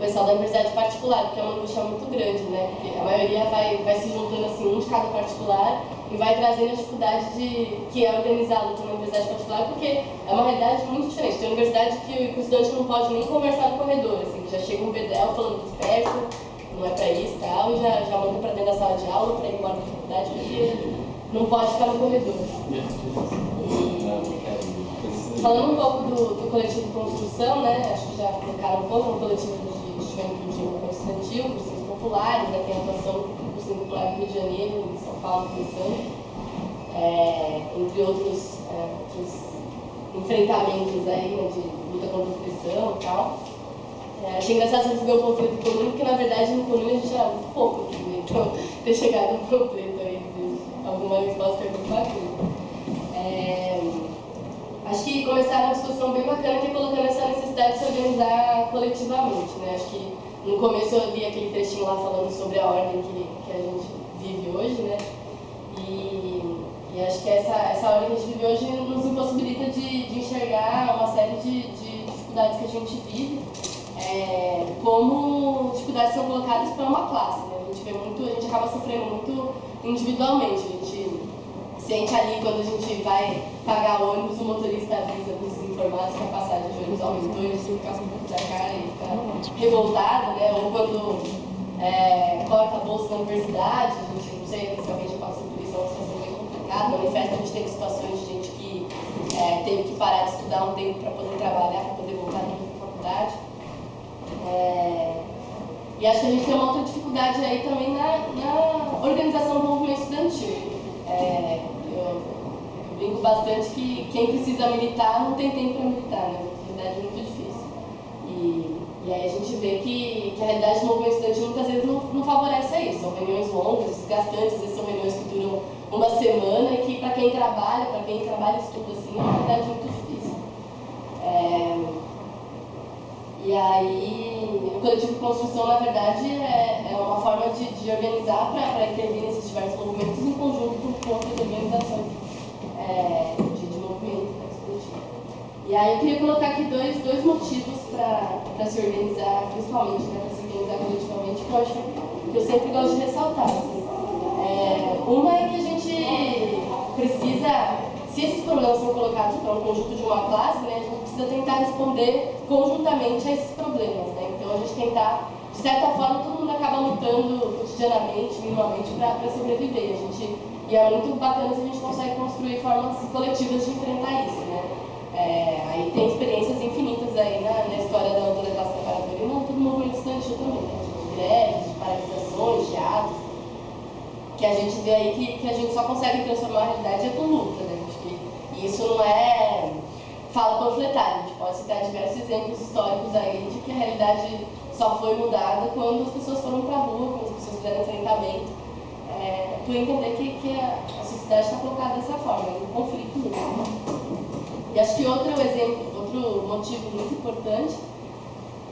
pessoal da universidade particular, porque é uma angústia muito grande, né? Porque a maioria vai se juntando assim, um de cada particular, e vai trazendo a dificuldade que é organizar a luta na universidade particular, porque é uma realidade muito diferente. Tem universidade que o estudante não pode nem conversar no corredor, assim, já chega um bedel falando por perto, não é para isso e tal, e já manda para dentro da sala de aula para ir embora da faculdade, porque não pode ficar no corredor. Falando um pouco do coletivo de construção, né, acho que já colocaram um pouco, um coletivo de juventude estudantil, cursinhos populares, né, tem a atuação do cursinho popular do Rio de Janeiro, em São Paulo, começando, entre outros enfrentamentos aí, né, de luta contra a opressão e tal. Achei engraçado você receber o panfleto do Conune, porque na verdade no Conune a gente era muito pouco aqui, né? Então ter chegado no panfleto aí de alguma resposta foi muito bacana. Acho que começaram uma discussão bem bacana que é colocando essa necessidade de se organizar coletivamente, né? Acho que no começo eu li aquele trechinho lá falando sobre a ordem que a gente vive hoje, né? E acho que essa ordem que a gente vive hoje nos impossibilita de enxergar uma série de dificuldades que a gente vive, como dificuldades são colocadas para uma classe, né? A gente acaba sofrendo muito individualmente. A gente sente ali quando a gente vai pagar o ônibus, o motorista avisa para os desinformados que a passagem de ônibus aumentou e a gente fica com um pouco da cara e fica revoltado, né? Ou quando corta a bolsa na universidade, a gente não sei se alguém já passou por isso, é uma situação bem complicada. No manifesto a gente teve situações de gente que teve que parar de estudar um tempo para poder trabalhar, para poder voltar para a faculdade. E acho que a gente tem uma outra dificuldade aí também na organização do movimento estudantil. Eu brinco bastante que quem precisa militar não tem tempo para militar, né? É uma realidade muito difícil. E aí a gente vê que a realidade do movimento estudantil muitas vezes não favorece a isso. São reuniões longas, desgastantes, às vezes são reuniões que duram uma semana e que para quem trabalha e estuda assim, é uma realidade muito difícil. E aí, o coletivo de construção, na verdade, é uma forma de organizar para intervir nesses diversos movimentos em conjunto com outras organizações de movimento estudantil. E aí eu queria colocar aqui dois motivos para se organizar, principalmente, né, para se organizar coletivamente, que eu sempre gosto de ressaltar. Assim. Uma é que a gente precisa, se esses problemas são colocados para um conjunto de uma classe, né, a gente precisa tentar responder conjuntamente a esses problemas. Né? Então a gente tentar, de certa forma, todo mundo acaba lutando cotidianamente, minimamente, para sobreviver. E é muito bacana se a gente consegue construir formas coletivas de enfrentar isso. Né? Aí tem experiências infinitas aí na história da luta da classe trabalhadora e na luta do movimento estudantil também, né? De greves, de paralisações, de atos, que a gente vê aí que a gente só consegue transformar a realidade com luta, né? E isso não é fala panfletária, a gente pode citar diversos exemplos históricos aí de que a realidade só foi mudada quando as pessoas foram para a rua, quando as pessoas fizeram enfrentamento, por entender que a sociedade está colocada dessa forma, em conflito mesmo. E acho que outro motivo muito importante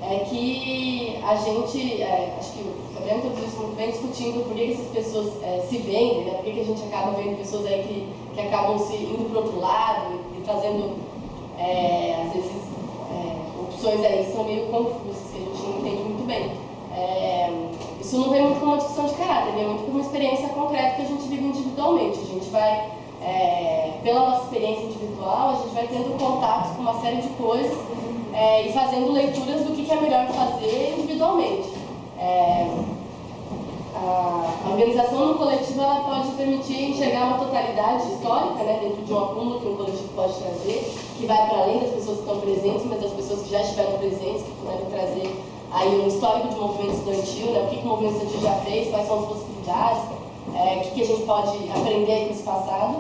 é que a gente, acho que o Fabiano introduziu isso muito bem, discutindo por que essas pessoas se vendem, né? Por que a gente acaba vendo pessoas aí que acabam se indo para o outro lado e fazendo, às vezes, opções aí que são meio confusas, que a gente não entende muito bem. Isso não vem muito como uma discussão de caráter, vem muito como uma experiência concreta que a gente vive individualmente. A gente vai, pela nossa experiência individual, a gente vai tendo contatos com uma série de coisas e fazendo leituras do que é melhor fazer individualmente. A organização no coletivo ela pode permitir enxergar uma totalidade histórica, né, dentro de um acúmulo que um coletivo pode trazer, que vai para além das pessoas que estão presentes, mas das pessoas que já estiveram presentes, que puderam trazer aí um histórico de movimento estudantil, né, o que o movimento estudantil já fez, quais são as possibilidades, o que a gente pode aprender com esse passado,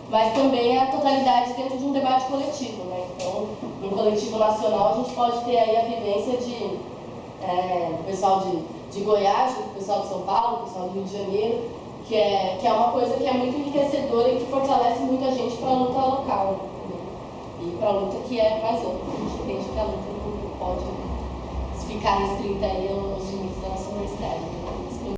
mas também a totalidade dentro de um debate coletivo. Né? Então, no coletivo nacional, a gente pode ter aí a vivência do pessoal de Goiás, do pessoal de São Paulo, do pessoal do Rio de Janeiro, que é uma coisa que é muito enriquecedora e que fortalece muito a gente para a luta local, né? E para a luta que é mais ampla. A gente entende que a luta não pode ficar restrita aí aos limites da nossa universidade. Né?